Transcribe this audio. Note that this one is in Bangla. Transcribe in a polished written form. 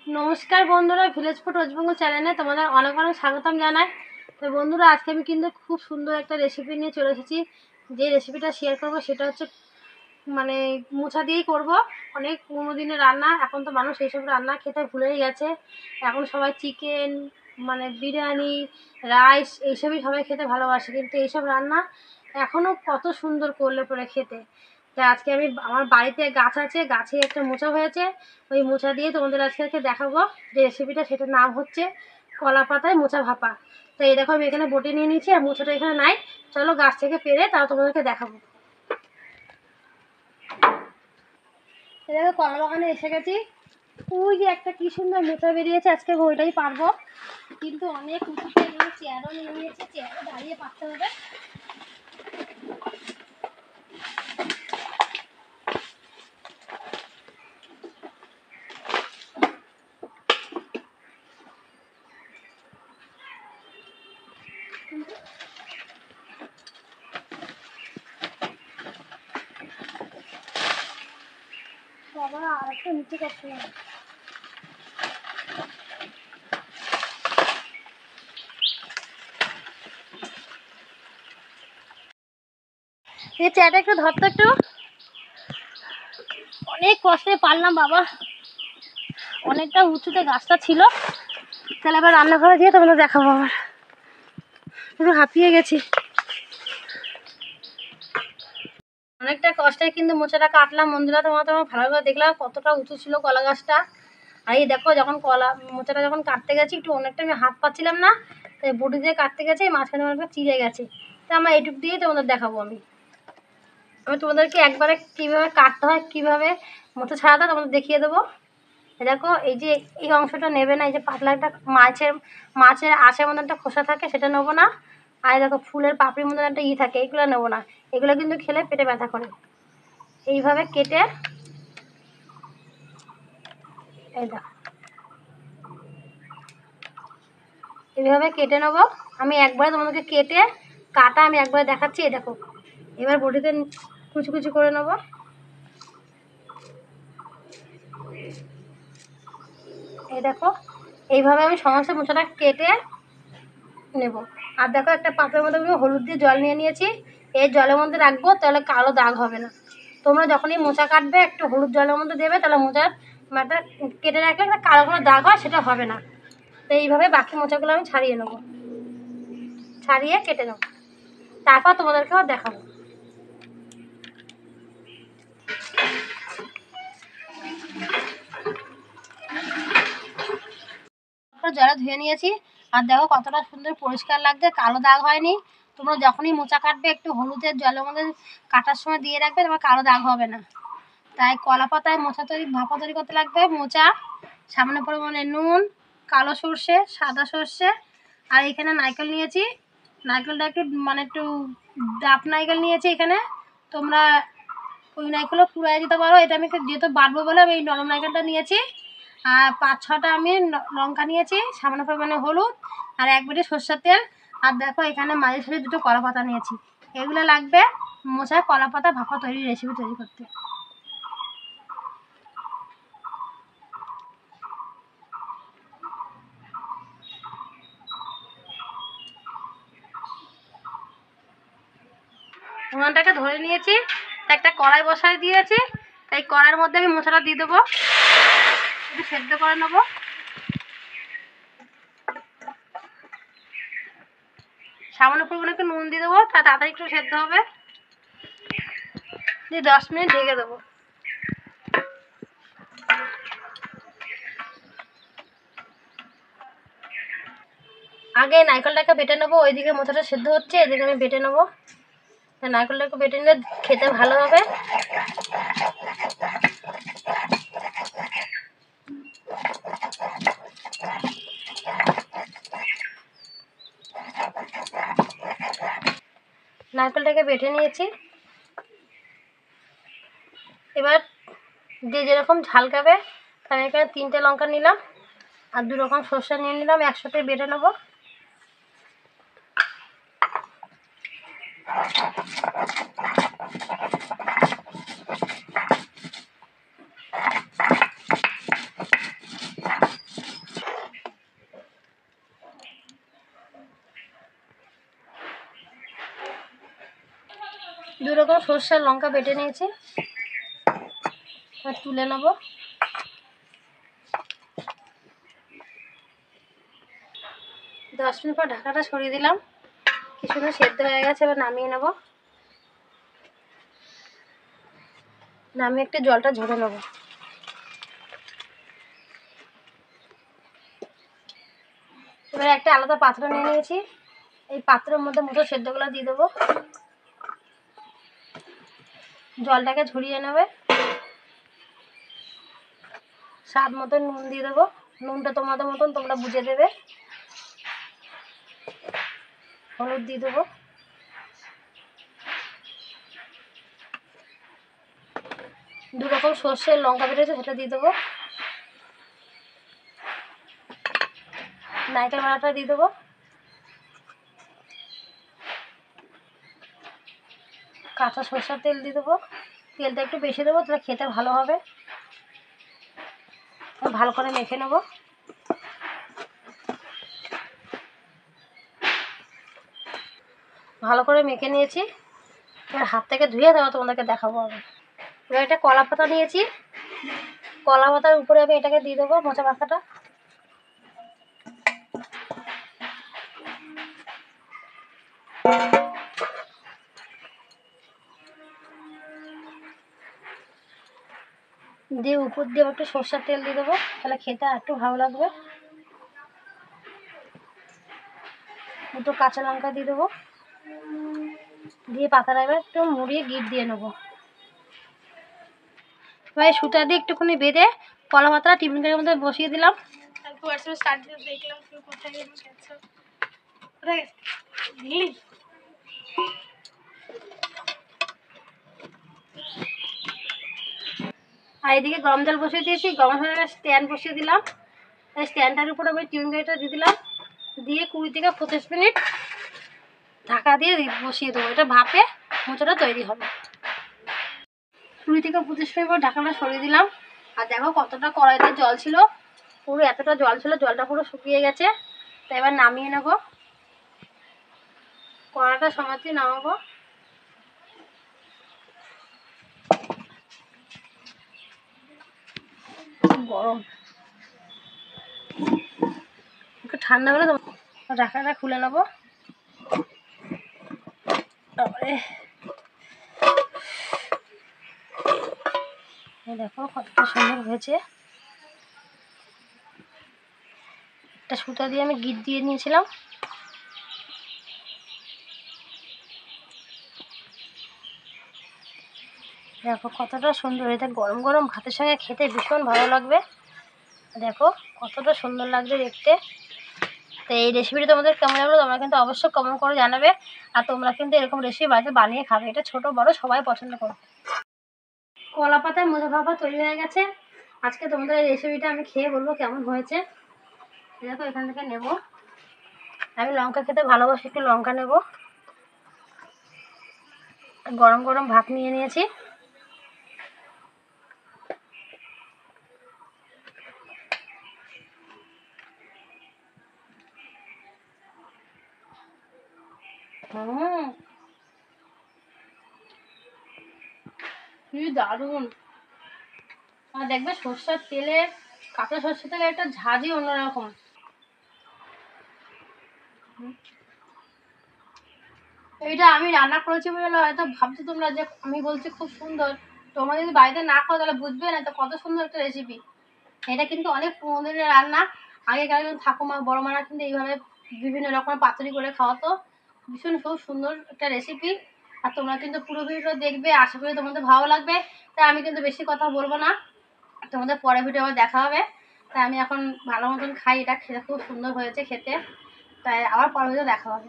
নমস্কার বন্ধুরা, ভিলেজ ফুড ওয়েস্ট বেঙ্গল চ্যানেলে তোমাদের অনেক অনেক স্বাগতম জানাই। তো বন্ধুরা, আজকে আমি কিন্তু খুব সুন্দর একটা রেসিপি নিয়ে চলে এসেছি। যে রেসিপিটা শেয়ার করব সেটা হচ্ছে মানে মোচা দিয়েই করব। অনেক পুরোনো দিনের রান্না, এখন তো মানুষ এইসব রান্না খেতে ভুলেই গেছে। এখন সবাই চিকেন মানে বিরিয়ানি, রাইস এইসবই সবাই খেতে ভালোবাসে, কিন্তু এইসব রান্না এখনও কত সুন্দর করলে পরে খেতে। তা আজকে আমি আমার বাড়িতে গাছ আছে, গাছে একটা মোচা হয়েছে, ওই মোচা দিয়ে তোমাদের আজকে দেখাবো যে রেসিপিটা, সেটার নাম হচ্ছে কলা পাতায় মোচা ভাপা। তো এই দেখো, আমি এখানে বটি নিয়ে নিয়েছি আর মোচাটা এখানে নাই। চলো গাছ থেকে পেরে তাও তোমাদেরকে দেখাবো। এই দেখো, কলা বাগানে এসে গেছি। ওই যে একটা কি সুন্দর মোচা বেরিয়েছে, আজকে ওইটাই পারবো, কিন্তু অনেক উঁচুতে এখানে চেয়ারও নিয়ে নিয়েছে, চেয়ারে দাঁড়িয়ে পারতে হবে। বাবা, আর একটা নিচে করতে হবে। এই চেয়ারটা একটু ধরতো একটু। অনেক কষ্টে পারলাম বাবা, অনেকটা উঁচুতে গাছটা ছিল। তাহলে আবার রান্নাঘরে দিয়ে তোমাদের দেখাবো। আবার একটু হাঁপিয়ে গেছি, অনেকটা কষ্টে কিন্তু মোচাটা কাটলাম। বন্ধুরা, তোমরা ভালো করে দেখলাম কতটা উঁচু ছিল কলা গাছটা। আর এই দেখো, যখন মোচাটা যখন কাটতে গেছি, একটু অনেকটা আমি হাত পাচ্ছিলাম না, তাই বটি দিয়ে কাটতে গেছি, মাঝখানে অনেকটা চিড়ে গেছে। তা আমার এইটুক দিয়েই তোমাদের দেখাবো। আমি তোমাদেরকে একবারে কীভাবে কাটতে হয়, কীভাবে মোচা ছাড়াতে হয় তোমাদের দেখিয়ে দেবো। দেখো, এই যে এই অংশটা নেবে না, এই যে পাতলা একটা মাছের আঁশের মধ্যে একটা খোসা থাকে, সেটা নেবো না। আর দেখো, ফুলের পাপড়ির মধ্যে একটা থাকে, এগুলো নেবো না। এগুলো কিন্তু খেলে পেটে ব্যথা করে। এইভাবে কেটে, এই দেখো এইভাবে কেটে নেবো। আমি একবারে তোমাদেরকে কাটা আমি একবারে দেখাচ্ছি। এই দেখো, এবার বটিতে কুচি কুচি করে নেবো। এই দেখো, এইভাবে আমি সমস্ত মোচাটা কেটে নেব। আর দেখো, একটা পাত্রের মধ্যে আমি হলুদ দিয়ে জল নিয়ে নিয়েছি। এই জলের মধ্যে রাখবো, তাহলে কালো দাগ হবে না। তোমরা যখনই মোচা কাটবে একটু হলুদ জলের মধ্যে দেবে, তাহলে মোচার একটা কেটে রাখলে একটা কালো কোনো দাগ হয়, সেটা হবে না। তো এইভাবে বাকি মোচাগুলো আমি ছাড়িয়ে নেবো, ছাড়িয়ে কেটে নেবো, তারপর তোমাদেরকেও দেখাবো। জলে ধুয়ে নিয়েছি, আর দেখো কতটা সুন্দর পরিষ্কার লাগছে, কালো দাগ হয়নি। তোমরা যখনই মোচা কাটবে একটু হলুদের জলের মধ্যে কাটার সময় দিয়ে রাখবে, তোমার কালো দাগ হবে না। তাই কলা পাতায় ভাপা তৈরি করতে লাগবে। মোচা, সামান্য পরিমাণে নুন, কালো সর্ষে, সাদা সর্ষে, আর এখানে নারকেল নিয়েছি। নারকেলটা একটু ডাব নারকেল নিয়েছি এখানে। তোমরা ওই নারকেলও কুড়াই দিতে পারো। এটা আমি যেহেতু বাটবো বলে আমি এই নরম নারকেলটা নিয়েছি। আর 5-6টা আমি লঙ্কা নিয়েছি, সামান্য পরিমাণে হলুদ, আর 1 বাটি সরষের তেল। আর দেখো, এখানে মাঝে সাঝে 2টো কলা পাতা নিয়েছি। এগুলো লাগবে মোচার কলা পাতা ভাপা রেসিপি তৈরি করতে। উনানটাকে ধরে নিয়েছি, একটা কড়াই বসাই দিয়েছি। এই কড়াইয়ের মধ্যে আমি মশলা দিয়ে দেবো, একটু সেদ্ধ করে নেবো। সামান্য পরিমাণে একটু নুন দিয়ে দেবো, তাড়াতাড়ি একটু সেদ্ধ হবে। দিয়ে 10 মিনিট ঢেকে দেবো। আগে নারকেলটাকে বেটে নেবো, ওইদিকে মশলাটা সেদ্ধ হচ্ছে, এদিকে আমি বেটে নেবো। নারকেলটাকে বেটে নিলে খেতে ভালো হবে। নারকেলটাকে বেটে নিয়েছি। এবার যে যেরকম ঝাল খাবে, তার এখানে 3টে লঙ্কা নিলাম, আর 2 রকম সরষে নিয়ে নিলাম, একসাথে বেটে নেবো। দু রকম সর্ষে লঙ্কা বেটে নিয়েছি, তুলে নেব। 10 মিনিট পর ঢাকাটা সরিয়ে দিলাম, কি সুন্দর সেদ্ধ হয়ে গেছে। এবার নামিয়ে নেব, নামিয়ে একটু জলটা ঝরে নেব। এবার একটা আলাদা পাত্র নিয়ে নিয়েছি, এই পাত্রের মধ্যে মটর সেদ্ধগুলো দিয়ে দেবো। জলটাকে ঝরিয়ে নেবে। স্বাদ মতন নুন দিয়ে দেবো, নুনটা তোমাদের মতন তোমরা বুঝে দেবে। হলুদ দিয়ে দেবো, দু রকম সর্ষের লঙ্কা বেটেছে সেটা দিয়ে দেবো, নারকেল মালাটা দিয়ে দেবো, কাঁচা সরষের তেল দিয়ে দেবো। তেলটা একটু বেশি দেবো, তাহলে খেতে ভালো হবে। ভালো করে মেখে নেব। ভালো করে মেখে নিয়েছি, এবার হাত থেকে ধুয়ে দেওয়া তোমাদেরকে দেখাবো আমি। এবার একটা কলা পাতা নিয়েছি, কলা পাতার উপরে আমি এটাকে দিয়ে দেবো, মোচা মাখাটা। দিয়ে উপর দিয়ে একটু সর্ষের তেল দিয়ে দেবো, তাহলে খেতে আর একটু ভালো লাগবে। দুটো কাঁচা লঙ্কা দিয়ে দেবো, দিয়ে পাতাটা এবার একটু মুড়িয়ে গিট দিয়ে নেবো। এবার সুতা দিয়ে একটুখানি বেঁধে কলা পাতাটা টিফিনের মধ্যে বসিয়ে দিলাম। আর এদিকে গরম জল বসিয়ে দিয়েছি, গরম জলের স্ট্যান্ড বসিয়ে দিলাম। এই স্ট্যান্ডটার উপর আমি টিউন গাড়িটা দিয়ে দিলাম, দিয়ে 20 থেকে 25 মিনিট ঢাকা দিয়ে বসিয়ে দেবো। এটা ভাপে মোচাটা তৈরি হবে। 20 থেকে 25 মিনিট পর ঢাকাটা সরিয়ে দিলাম। আর দেখো কতটা কড়াইতে জল ছিল, পুরো এতটা জল ছিল, জলটা পুরো শুকিয়ে গেছে। তো এবার নামিয়ে নেব, কড়াটা সমাতে নামাবো। গরম, একটু ঠান্ডা হলে ঢাকাটা খুলে নেবো। তারপরে দেখো কতটা সুন্দর হয়েছে। একটা সুতা দিয়ে আমি গিট দিয়ে নিয়েছিলাম। দেখো কতটা সুন্দর, এটা গরম গরম ভাতের সঙ্গে খেতে ভীষণ ভালো লাগবে। দেখো কতটা সুন্দর লাগবে দেখতে। তো এই রেসিপিটা তোমাদের কেমন লাগলো তোমরা কিন্তু অবশ্যই কমেন্ট করে জানাবে। আর তোমরা কিন্তু এরকম রেসিপি বাড়িতে বানিয়ে খাবে, এটা ছোট বড় সবাই পছন্দ করবে। কলা পাতায় মোচা ভাপা তৈরি হয়ে গেছে। আজকে তোমাদের এই রেসিপিটা আমি খেয়ে বলবো কেমন হয়েছে। দেখো এখান থেকে নেব, আমি লঙ্কা খেতে ভালোবাসি, একটু লঙ্কা নেব। গরম গরম ভাত নিয়ে নিয়েছি, কি দারুণ। আর দেখবে সর্ষের তেলে, কাঁচা সর্ষের তেলে একটা ঝাঁঝই অন্যরকম। এইটা আমি রান্না করেছি বলে হয়তো ভাবছো তোমরা যে আমি বলছি খুব সুন্দর। তোমরা যদি বাড়িতে না খাও তাহলে বুঝবে না তো কত সুন্দর একটা রেসিপি। এটা কিন্তু অনেক পুরোনো দিনের রান্না। আগেকার ঠাকুমা বড় মারা কিন্তু এইভাবে বিভিন্ন রকমের পাতুরি করে খাওয়াতো। ভীষণ খুব সুন্দর একটা রেসিপি। আর তোমরা কিন্তু পুরো ভিডিওটা দেখবে, আশা করি তোমাদের ভালো লাগবে। তাই আমি কিন্তু বেশি কথা বলবো না, তোমাদের পরের ভিডিও আবার দেখা হবে। তাই আমি এখন ভালো মতন খাই, এটা খেতে খুব সুন্দর হয়েছে খেতে। তাই আবার পরের ভিডিও দেখা হবে।